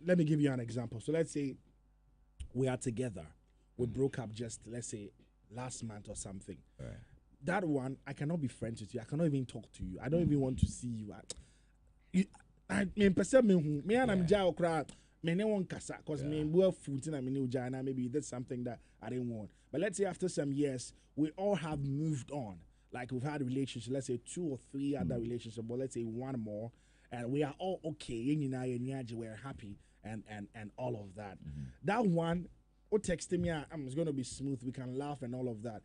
Speaker 1: Let me give you an example. So let's say we are together. We broke up just, let's say, last month or something.
Speaker 3: Right.
Speaker 1: That one, I cannot be friends with you. I cannot even talk to you. I don't even want to see you. I mean, perceive me. Me and I'm jail crowd. Me no one kasa because me well food and I mean Jana. Maybe that's something that I didn't want. But let's say after some years, we all have moved on. Like we've had a relationship. Let's say 2 or 3 other relationships, but let's say 1 more, and we are all okay. We're happy and all of that. That one. Or texting me, it's going to be smooth. We can laugh and all of that.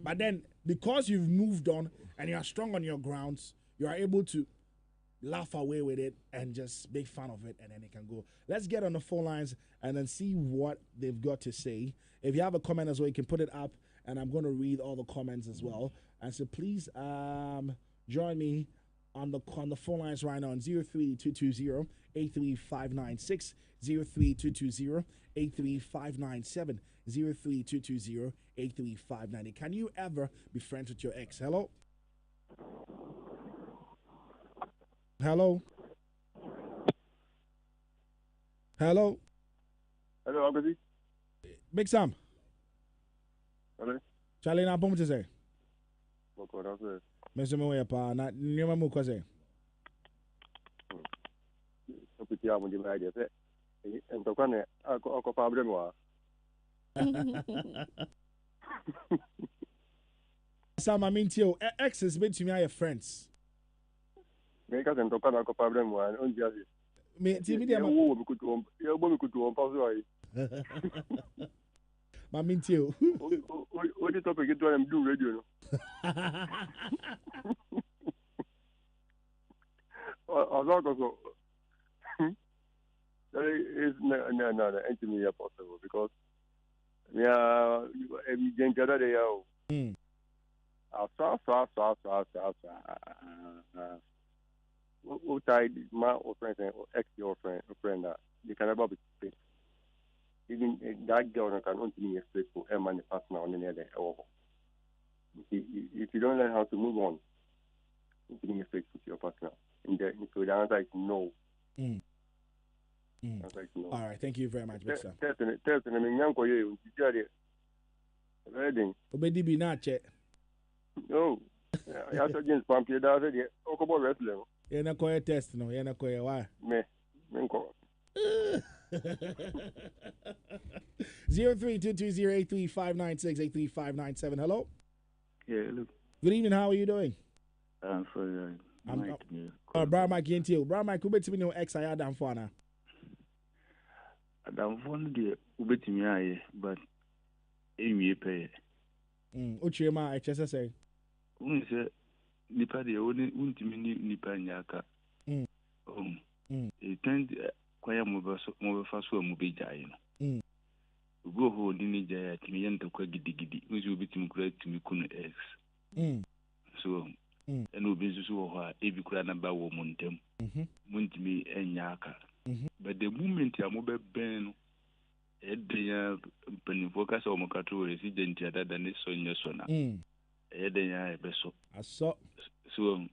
Speaker 1: But then, because you've moved on and you are strong on your grounds, you are able to laugh away with it and just make fun of it, and then it can go. Let's get on the phone lines and then see what they've got to say. If you have a comment as well, you can put it up, and I'm going to read all the comments as well. And so please join me on the phone lines right now on 03220 83596, 03220 83597, 03220 83590. Can you ever be friends with your ex? Hello? Hello? Hello?
Speaker 4: Hello, Agozi.
Speaker 1: Big Sam.
Speaker 4: Hello.
Speaker 1: Charlie, na pomo say.
Speaker 4: Okay, that's it.
Speaker 1: Mr. Moya pa na nyoma mu ko say.
Speaker 4: Opiti amu di ba je se. En to kwane ako pa abre mo.
Speaker 1: Sam, I mean to exes between your friends.
Speaker 4: Me ka en to kwane ako pa abre mo on dia se.
Speaker 1: Me ti mi dia ma.
Speaker 4: Wo mi kutu ya bo mi kutu on pa so ai.
Speaker 1: Ma mean to you.
Speaker 4: What the topic you do am do radio no. Also, it's no, ain't me possible because every day they are. What tied my friend or ex your friend that you can never be fixed. Even that girl can only be faithful and man partner on the other. If you don't learn how to move on, you can be faithful to your partner. So the answer is no. No.
Speaker 1: All right, thank you very much, Mr.
Speaker 4: Testing, I mean, young boy, you did it. Reading.
Speaker 1: Obedi be not check.
Speaker 4: No. I have to just pump you down. Talk about wrestling.
Speaker 1: You're not going to test, no. You're not going to why?
Speaker 4: Me.
Speaker 1: 03220 83596 Hello.
Speaker 5: Yeah, look.
Speaker 1: Good evening. How are you doing?
Speaker 5: I'm sorry.
Speaker 1: Brian Mike into Brian Mike, who bet me no ex I had done for now.
Speaker 5: Adam phone the ubetimi aye, but emi pay.
Speaker 1: Uchema HSSA.
Speaker 5: Unse nipa de woni untimi nipa nyaka. E tend kwaya mo be so mo be jaye no. Go ho di ni jaye timi yenta kwa gidigidi. Unse ubetimi kura timi kunu ex. So and obi nso wo ho a ebi kura na ba wo mo ntem. Muntimi enyaka. But the moment I'm over Ben, Edia Penny Focus or Mocato resident other than this on your son. Edia Besso.
Speaker 1: I saw.
Speaker 5: So,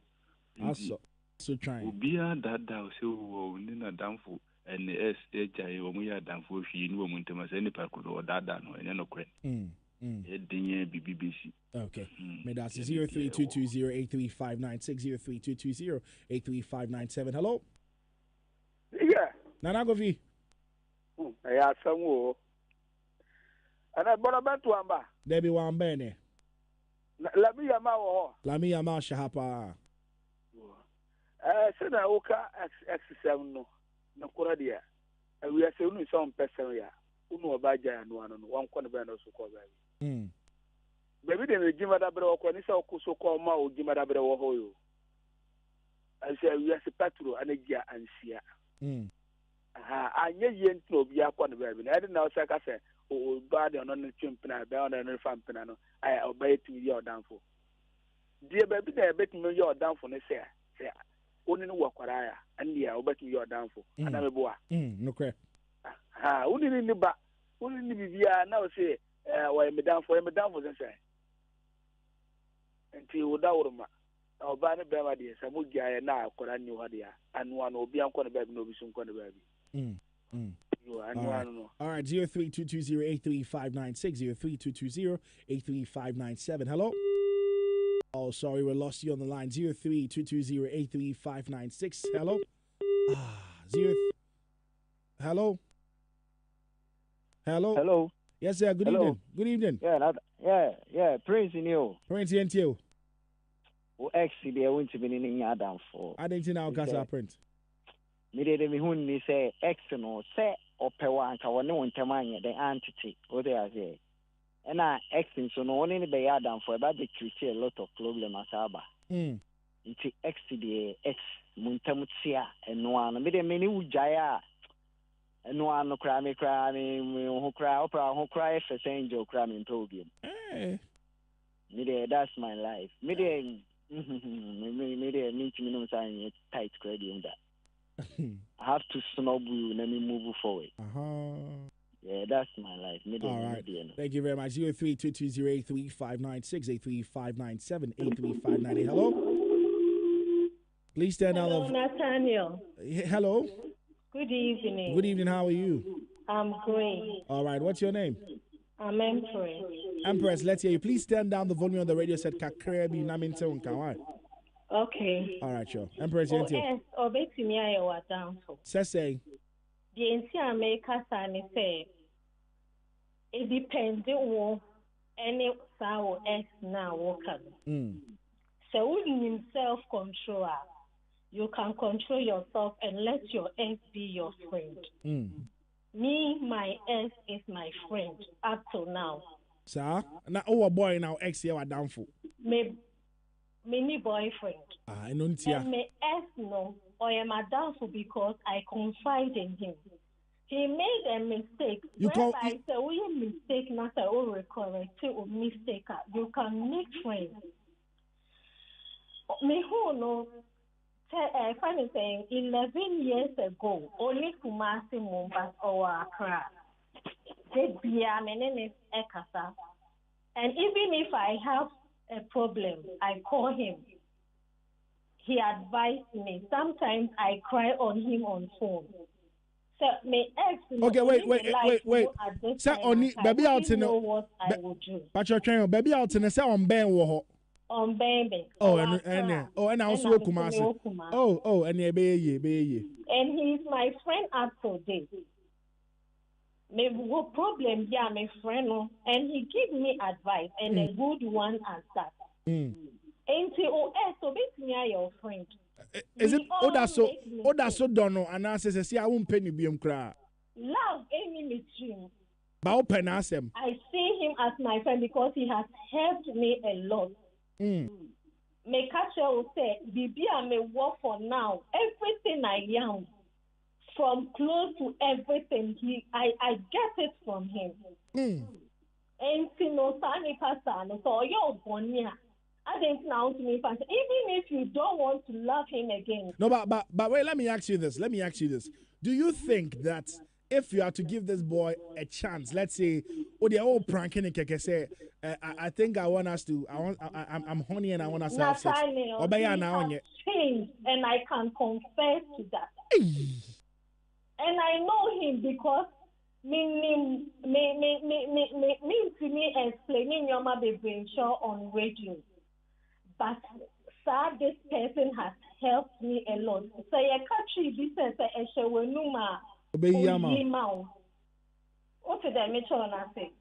Speaker 1: So trying.
Speaker 5: Ubia dada so nina damfo and the SHI or we are damfo she knew Montemas any parkour or dada no and no credit. BBC.
Speaker 1: Okay. That's 0322083596 0322083597. Hello.
Speaker 6: Yeah.
Speaker 1: Nanagovi.
Speaker 6: Yeah, some and I bought a band to Amba.
Speaker 1: Debbie Wambene.
Speaker 6: Let me Yama.
Speaker 1: Lami Yama Shahapa.
Speaker 6: Said I woke up X7 no Koradia. And we are saying some person here. Uno Baja and one corner band also called baby. Baby, then Jim Adabra or Conisa so called Mao Jim Adabra or Hoyo. I said, we are a patrol and a gear and Sia. I knew you to be up on the baby. I didn't know, like I said, oh, bad on the chimpana, down and a fan piano. I obey to your downfall. Dear baby, they bet me your downfall, say. Only work what I and yeah, obey to your downfall. And I'm a boy.
Speaker 1: No crap.
Speaker 6: Only in the back, only via now say, why me down for the say. Until Daurma, our banner baby, some wood guy now, Coran, and one will be on corner baby, no be soon corner baby.
Speaker 1: All right, 0322083596 0322083597. Hello. Oh, sorry, we lost you on the line. 0322083596. Hello. Hello.
Speaker 7: Hello.
Speaker 1: Yes, sir. Good evening. Good evening.
Speaker 7: Yeah. Prince in you.
Speaker 1: Prince in you.
Speaker 7: O Exes they want to be in your down for.
Speaker 1: I didn't know Casa Prince.
Speaker 7: Me de me hun ni say Exes no say opewa nka woni wontamanya the entity what they are say. And Exes so no only be ya down for about the create a lot of problem asaba. Nti Exes the X muntamutia eno me de me ni ujaya. No one no cry me who cry opera who cry for angel cry me program. That's my life. Me need to sign tight credit that. I have to snub you and then move forward. Yeah, that's my life.
Speaker 1: All right. Thank you very much. 0322083596 83597 83598. Hello. Please stand out of
Speaker 8: Nathaniel.
Speaker 1: Hello.
Speaker 8: Good evening.
Speaker 1: Good evening. How are you?
Speaker 8: I'm great.
Speaker 1: All right. What's your name?
Speaker 8: I'm Empress.
Speaker 1: Empress, let's hear you. Please turn down the volume on the radio set. Kakrebi Naminte Unkawa.
Speaker 8: Okay.
Speaker 1: All right, sure. Empress,
Speaker 8: yes, obetimi ayewa down for.
Speaker 1: Say.
Speaker 8: The entire America say it depends on any sour S now worker. So in self control. You can control yourself and let your ex be your friend. Me, my ex is my friend up to now.
Speaker 1: Sir, now our boy now ex here are down for.
Speaker 8: Me boyfriend.
Speaker 1: I know it.
Speaker 8: And my ex no, I am a downfall because I confide in him. He made a mistake.
Speaker 1: You call
Speaker 8: I say we mistake not a correct or mistake. You can make friends. Me who know. Funny saying, 11 years ago, only Kumasi, Mumbai, or Accra, and even if I have a problem, I call him. He advised me. Sometimes I cry on him on phone. So my ex.
Speaker 1: Okay, wait. Say only baby out in
Speaker 8: what I would do.
Speaker 1: But you're trying baby out in the say on Ben Woho.
Speaker 8: On baby.
Speaker 1: And also Kumasi. And be.
Speaker 8: And he's my friend up to date. Me what problem? Yeah, my friend, and he give me advice and a good one as that. Until so basically your friend.
Speaker 1: Is it so don't know? And I say I won't pay you cry.
Speaker 8: Love any dream.
Speaker 1: But open ask him.
Speaker 8: I see him as my friend because he has helped me a lot. Me catcher will say, Bibi, I may work for now. Everything I am, from clothes to everything, I get it from him. And so you're born. I think now to me, even if you don't want to love him again.
Speaker 1: No, but wait, let me ask you this. Do you think that if you are to give this boy a chance, let's say, oh, they're all pranking and say, I think I want us to. I'm horny and I want us to have sex.
Speaker 8: Nathaniel, he has changed, and I can confess to that. And I know him because me explaining your mother being show on radio. But sir, this person has helped me a lot. So I catch this and say, "I shall numa." What did I make sure I say?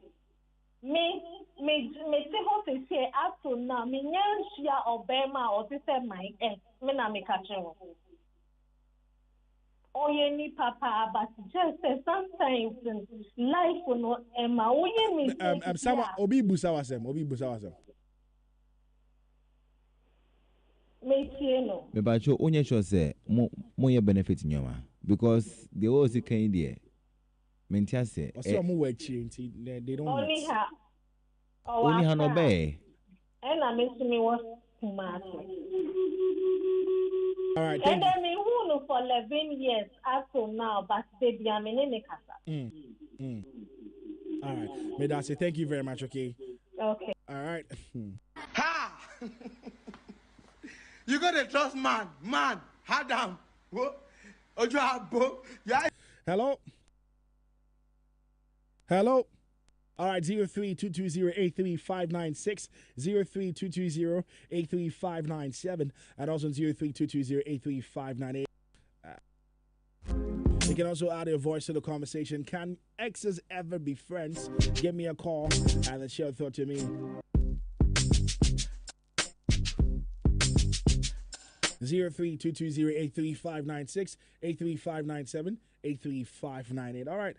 Speaker 8: Me say what to say up to now. Me nyanshia Obama or to say my ex. Me na me catch him. Oh, you need papa, but just sometimes life will not. Emma, oh, you need.
Speaker 1: Sama obi busa wasem.
Speaker 8: Me
Speaker 3: but you only sure say more benefit in your because they always say there. Mentia say
Speaker 1: they don't
Speaker 8: only have
Speaker 3: no bay.
Speaker 8: And I miss me was smart.
Speaker 1: All right,
Speaker 8: and then me who for 11 years up to now, but baby I'm in the casa.
Speaker 1: All right, Medasi, thank you very much. Okay.
Speaker 8: All
Speaker 1: right.
Speaker 9: Ha! You gotta trust man. Hadam.
Speaker 1: Hello. All right, 03-220-83596, 03-220-83597, and also 03-220-83598. You can also add your voice to the conversation. Can exes ever be friends? Give me a call and then share a thought to me. 03-220-83596, 83597, 83598. All right.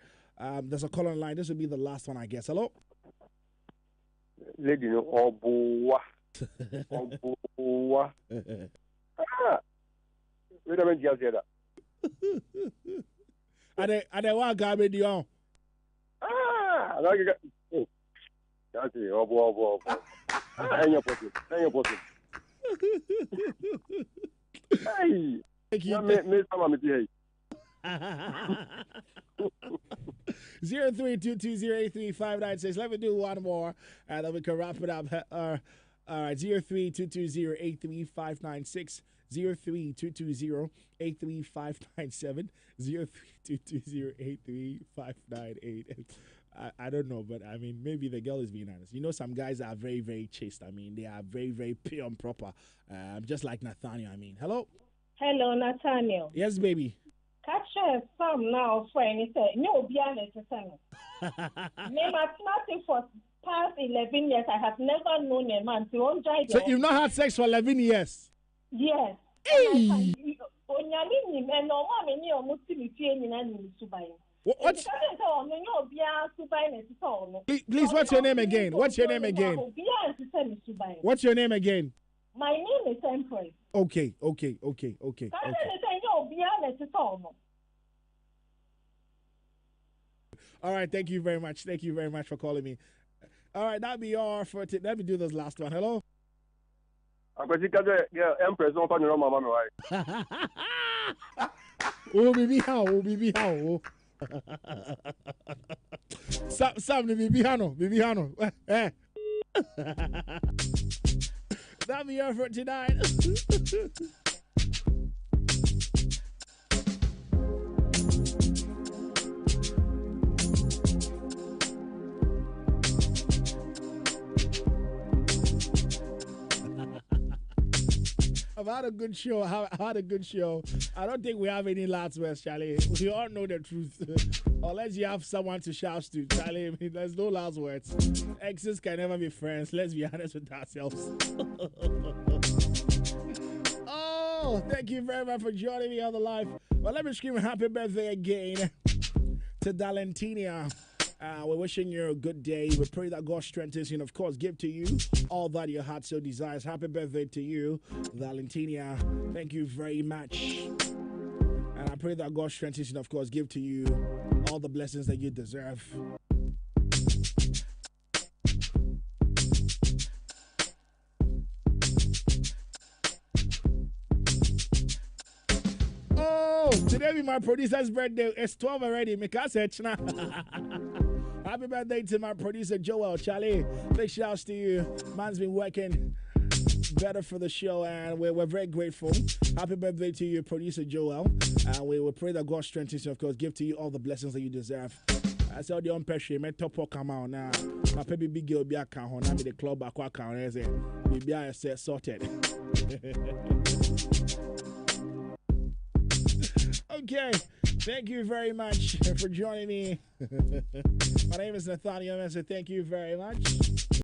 Speaker 1: There's a call online. This will be the last one, I guess. Hello?
Speaker 4: Lady, oh, boy. Wait a minute, just hear that.
Speaker 1: Are they what garbage you on?
Speaker 4: I like it. That's it. Oh, boy. Hang your pocket. Hey.
Speaker 1: Thank you.
Speaker 4: Me, some
Speaker 1: 03-220-83596. Let me do one more, and then we can wrap it up. All right, 03-220-83596, 03-220-83597, 03-220-83598. I don't know, but I mean, maybe the girl is being honest. You know, some guys are very, very chaste. I mean, they are very, very pure and proper. Just like Nathaniel, I mean. Hello,
Speaker 8: Nathaniel.
Speaker 1: Yes, baby.
Speaker 8: Catch some now, friend. He said, no, be honest. Me mathematics for past 11 years, I have never known a man to enjoy.
Speaker 1: So you've not had sex for 11 years?
Speaker 8: Yes.
Speaker 1: Hey! Please, what's your name again?
Speaker 8: What's your name
Speaker 1: again?
Speaker 8: My name is Empress.
Speaker 1: Okay. All right, thank you very much. Thank you very much for calling me. All right, that'll be all for today. Let me do this last one. Hello?
Speaker 4: Empress, don't find your mama, right?
Speaker 1: Oh, baby, how? Sam, baby, Hano. That'll be all for tonight. I've had a good show. I don't think we have any last words, Charlie. We all know the truth. Unless you have someone to shout to, Charlie. I mean, there's no last words. Exes can never be friends. Let's be honest with ourselves. Oh, thank you very much for joining me on the live. Well, let me scream happy birthday again to Dalentinia. We're wishing you a good day. We pray that God strengthens you and, of course, give to you all that your heart so desires. Happy birthday to you, Valentinia. Thank you very much. And I pray that God strengthens you and, of course, give to you all the blessings that you deserve. Oh! today be my producer's birthday. It's 12 already. Happy birthday to my producer Joel. Charlie, big shouts to you. Man's been working better for the show, and we're very grateful. Happy birthday to you, producer Joel. And we will pray that God strengthens you, of course, give to you all the blessings that you deserve. I saw the pressure, my top come out now. My baby big girl be a count on the club account. I say, maybe I said sorted. Okay, thank you very much for joining me. My name is Nathaniel Mensah. Thank you very much.